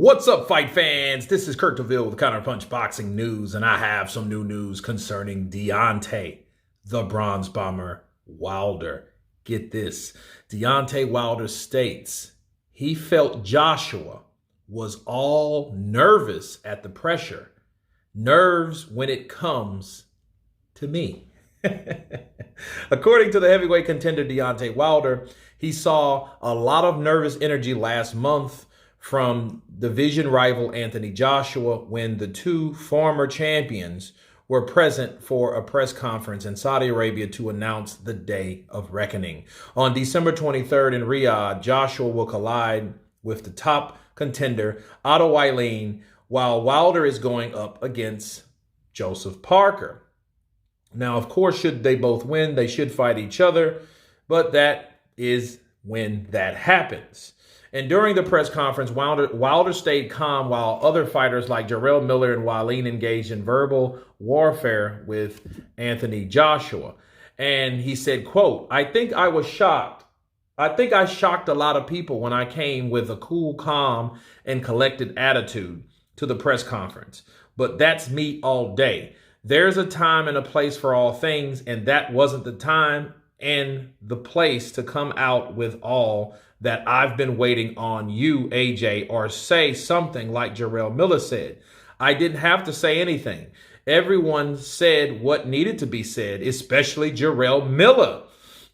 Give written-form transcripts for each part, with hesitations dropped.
What's up, fight fans? This is Kurt DeVille with Counterpunch Boxing News, and I have some new news concerning Deontay, the Bronze Bomber Wilder. Get this. Deontay Wilder states he felt Joshua was all nervous at the pressure. Nerves when it comes to me. According to the heavyweight contender Deontay Wilder, he saw a lot of nervous energy last month from division rival Anthony Joshua when the two former champions were present for a press conference in Saudi Arabia to announce the day of reckoning. On December 23rd in Riyadh, Joshua will collide with the top contender Otto Wallin, while Wilder is going up against Joseph Parker. Now, of course, should they both win, they should fight each other, but that is when that happens. And during the press conference, Wilder stayed calm while other fighters like Jarrell Miller and Wallin engaged in verbal warfare with Anthony Joshua. And he said, quote, I think I was shocked. I think I shocked a lot of people when I came with a cool, calm, and collected attitude to the press conference. But that's me all day. There's a time and a place for all things, and that wasn't the time and the place to come out with all that I've been waiting on you, AJ, or say something like Jarrell Miller said. I didn't have to say anything. Everyone said what needed to be said, especially Jarrell Miller.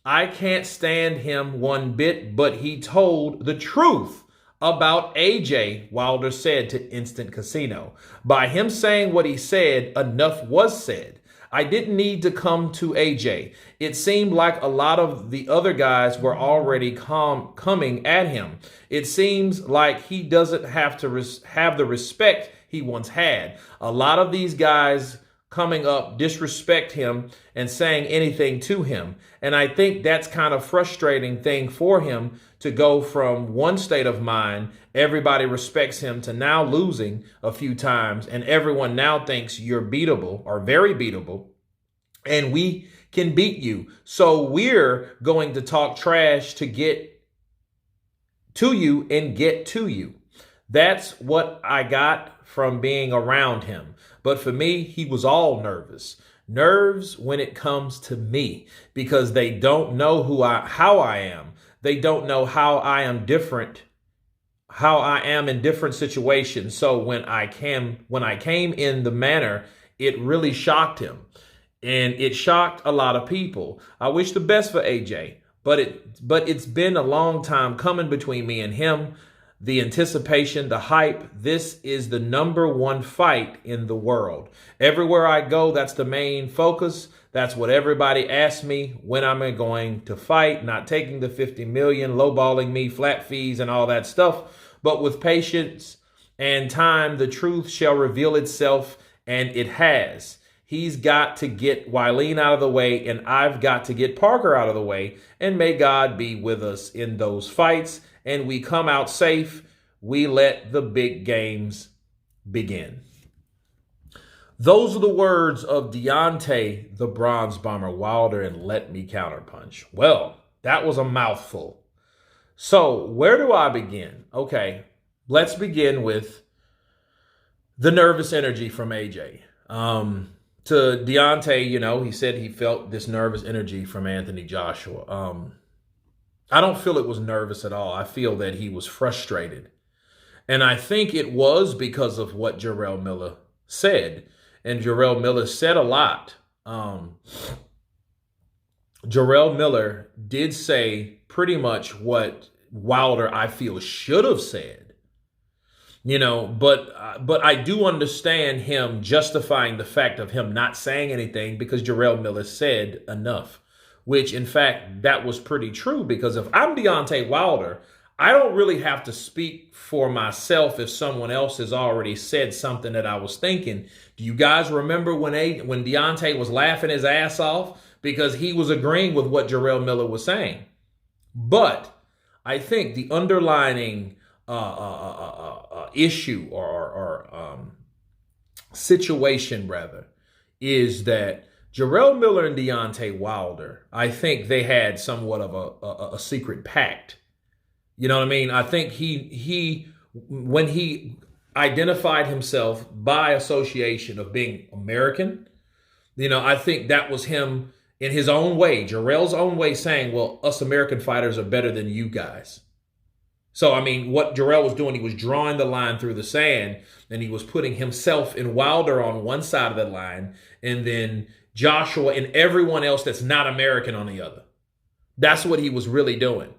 I can't stand him one bit, but he told the truth about AJ, Wilder said to Instant Casino. By him saying what he said, enough was said. I didn't need to come to AJ. It seemed like a lot of the other guys were already coming at him. It seems like he doesn't have to have the respect he once had. A lot of these guys coming up disrespect him and saying anything to him. And I think that's kind of frustrating thing for him to go from one state of mind, everybody respects him, to now losing a few times. And everyone now thinks you're beatable or very beatable and we can beat you. So we're going to talk trash to get to you and get to you. That's what I got from being around him. But for me, he was all nervous. Nerves when it comes to me, because they don't know how I am. They don't know how I am different, how I am in different situations. So when I came in the manner, it really shocked him. And it shocked a lot of people. I wish the best for AJ, but it's been a long time coming between me and him. The anticipation, the hype, this is the #1 fight in the world. Everywhere I go, that's the main focus. That's what everybody asks me, when am I going to fight, not taking the 50 million, lowballing me, flat fees and all that stuff. But with patience and time, the truth shall reveal itself, and it has. He's got to get Wallin out of the way, and I've got to get Parker out of the way, and may God be with us in those fights. And we come out safe, we let the big games begin. Those are the words of Deontay, the Bronze Bomber Wilder, and let me counterpunch. Well, that was a mouthful. So where do I begin? Okay, let's begin with the nervous energy from AJ. To Deontay, he said he felt this nervous energy from Anthony Joshua. I don't feel it was nervous at all. I feel that he was frustrated. And I think it was because of what Jarrell Miller said. And Jarrell Miller said a lot. Jarrell Miller did say pretty much what Wilder, I feel, should have said. But I do understand him justifying the fact of him not saying anything because Jarrell Miller said enough. Which, in fact, that was pretty true, because if I'm Deontay Wilder, I don't really have to speak for myself if someone else has already said something that I was thinking. Do you guys remember when Deontay was laughing his ass off because he was agreeing with what Jarrell Miller was saying? But I think the underlining issue or situation, rather, is that Jarrell Miller and Deontay Wilder, I think they had somewhat of a secret pact. You know what I mean? I think he when he identified himself by association of being American, I think that was him in his own way, Jarrell's own way, saying, well, us American fighters are better than you guys. So, I mean, what Jarrell was doing, he was drawing the line through the sand, and he was putting himself and Wilder on one side of the line, and then Joshua and everyone else that's not American on the other. That's what he was really doing.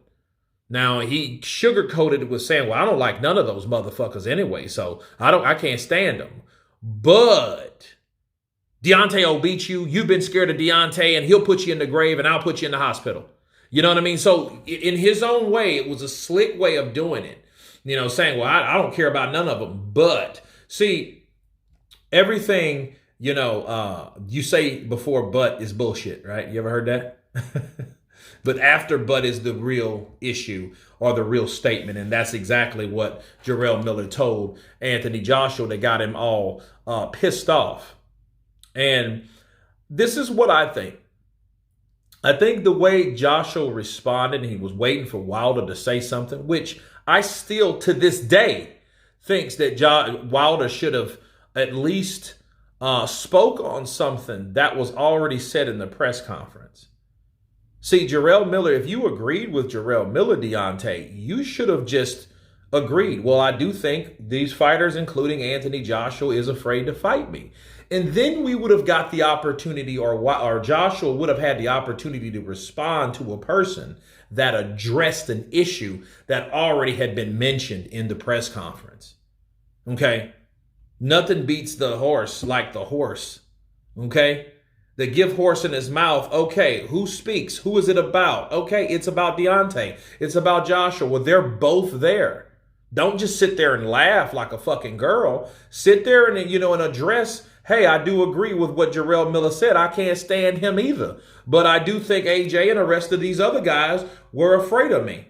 Now, he sugarcoated it with saying, well, I don't like none of those motherfuckers anyway, so I can't stand them. But Deontay will beat you. You've been scared of Deontay, and he'll put you in the grave, and I'll put you in the hospital. You know what I mean? So in his own way, it was a slick way of doing it. Saying, well, I don't care about none of them. But see, everything, you say before but is bullshit, right? You ever heard that? But after but is the real issue or the real statement. And that's exactly what Jarrell Miller told Anthony Joshua that got him all pissed off. And this is what I think. I think the way Joshua responded, he was waiting for Wilder to say something, which I still to this day thinks that Wilder should have at least spoke on something that was already said in the press conference. See, Jarrell Miller, if you agreed with Jarrell Miller, Deontay, you should have just agreed. Well, I do think these fighters, including Anthony Joshua, is afraid to fight me. And then we would have got the opportunity, or Joshua would have had the opportunity to respond to a person that addressed an issue that already had been mentioned in the press conference. Okay? Nothing beats the horse like the horse. Okay? The give horse in his mouth. Okay, who speaks? Who is it about? Okay, it's about Deontay. It's about Joshua. Well, they're both there. Don't just sit there and laugh like a fucking girl. Sit there and, and address, hey, I do agree with what Jarrell Miller said. I can't stand him either. But I do think AJ and the rest of these other guys were afraid of me.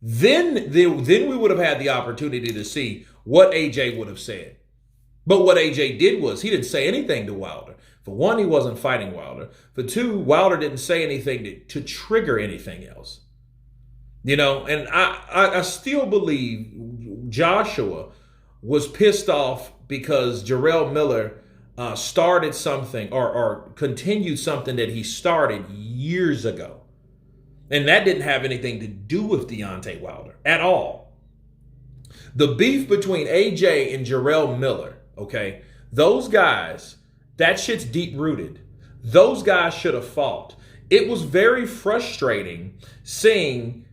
Then we would have had the opportunity to see what AJ would have said. But what AJ did was he didn't say anything to Wilder. For one, he wasn't fighting Wilder. For two, Wilder didn't say anything to trigger anything else. And I still believe Joshua was pissed off because Jarrell Miller started something or continued something that he started years ago. And that didn't have anything to do with Deontay Wilder at all. The beef between AJ and Jarrell Miller, okay, those guys, that shit's deep-rooted. Those guys should have fought. It was very frustrating seeing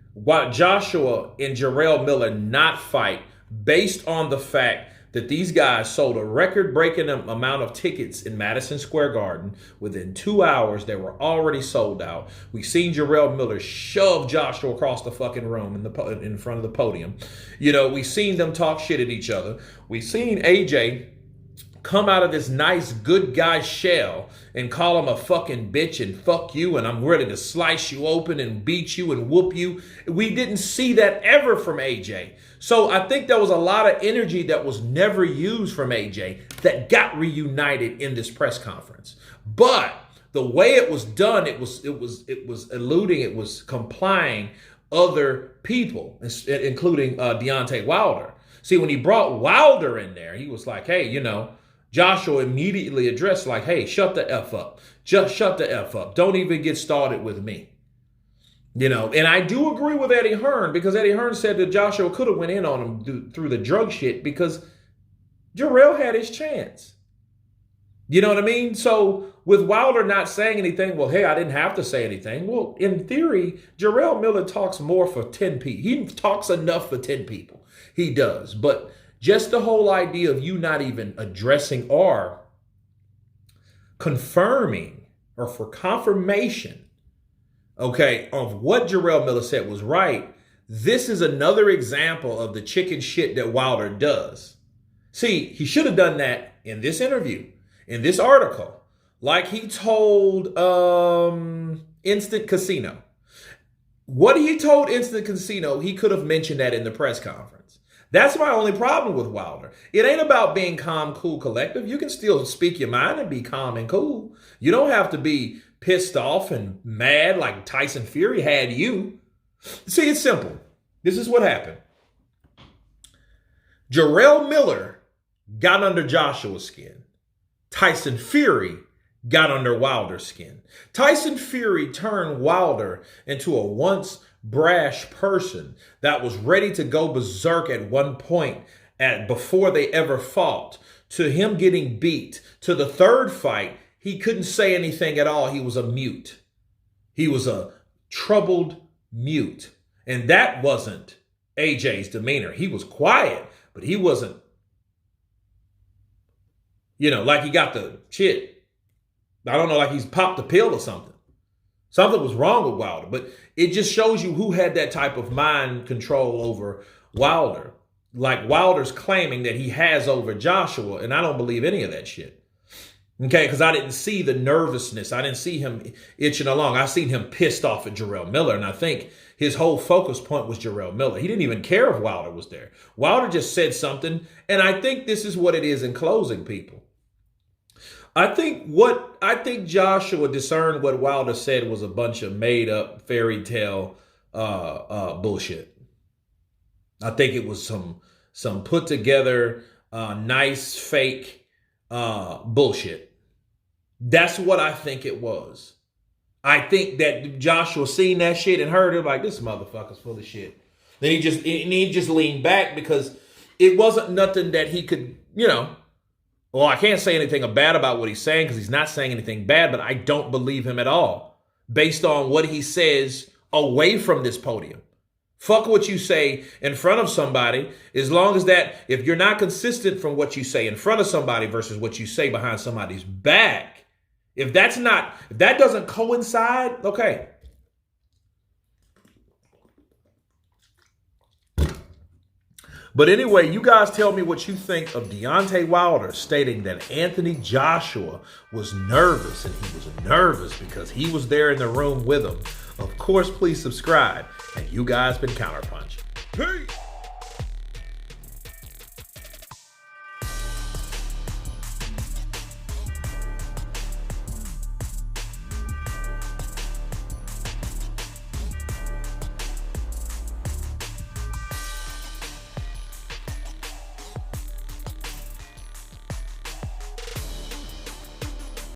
Joshua and Jarrell Miller not fight based on the fact that these guys sold a record-breaking amount of tickets in Madison Square Garden. Within 2 hours, they were already sold out. We seen Jarrell Miller shove Joshua across the fucking room in front of the podium. We seen them talk shit at each other. We seen AJ come out of this nice good guy shell and call him a fucking bitch and fuck you and I'm ready to slice you open and beat you and whoop you. We didn't see that ever from AJ. So I think there was a lot of energy that was never used from AJ that got reunited in this press conference. But the way it was done, it was eluding, it was complying other people, including Deontay Wilder. See, when he brought Wilder in there, he was like, hey, Joshua immediately addressed like, hey, shut the F up. Just shut the F up. Don't even get started with me. And I do agree with Eddie Hearn because Eddie Hearn said that Joshua could have went in on him through the drug shit because Jarrell had his chance. You know what I mean? So with Wilder not saying anything, well, hey, I didn't have to say anything. Well, in theory, Jarrell Miller talks more for 10 people. He talks enough for 10 people. He does. But just the whole idea of you not even addressing or confirming or for confirmation, okay, of what Jarrell Miller said was right, this is another example of the chicken shit that Wilder does. See, he should have done that in this interview, in this article, like he told Instant Casino. What he told Instant Casino, he could have mentioned that in the press conference. That's my only problem with Wilder. It ain't about being calm, cool, collective. You can still speak your mind and be calm and cool. You don't have to be pissed off and mad like Tyson Fury had you. See, it's simple. This is what happened. Jarrell Miller got under Joshua's skin. Tyson Fury got under Wilder's skin. Tyson Fury turned Wilder into a once brash person that was ready to go berserk at one point before they ever fought, to him getting beat. To the third fight, he couldn't say anything at all. He was a mute. He was a troubled mute. And that wasn't AJ's demeanor. He was quiet, but he wasn't, like he got the shit. I don't know, like he's popped a pill or something. Something was wrong with Wilder, but it just shows you who had that type of mind control over Wilder. Like Wilder's claiming that he has over Joshua, and I don't believe any of that shit. Okay, because I didn't see the nervousness. I didn't see him itching along. I seen him pissed off at Jarrell Miller, and I think his whole focus point was Jarrell Miller. He didn't even care if Wilder was there. Wilder just said something, and I think this is what it is in closing, people. I think Joshua discerned what Wilder said was a bunch of made up fairy tale bullshit. I think it was some put together nice fake bullshit. That's what I think it was. I think that Joshua seen that shit and heard it like, this motherfucker's full of shit. Then he just leaned back because it wasn't nothing that he could, Well, I can't say anything bad about what he's saying because he's not saying anything bad, but I don't believe him at all based on what he says away from this podium. Fuck what you say in front of somebody, as long as that, if you're not consistent from what you say in front of somebody versus what you say behind somebody's back, if that doesn't coincide, okay. But anyway, you guys tell me what you think of Deontay Wilder stating that Anthony Joshua was nervous, and he was nervous because he was there in the room with him. Of course, please subscribe. And you guys been Counterpunch. Peace.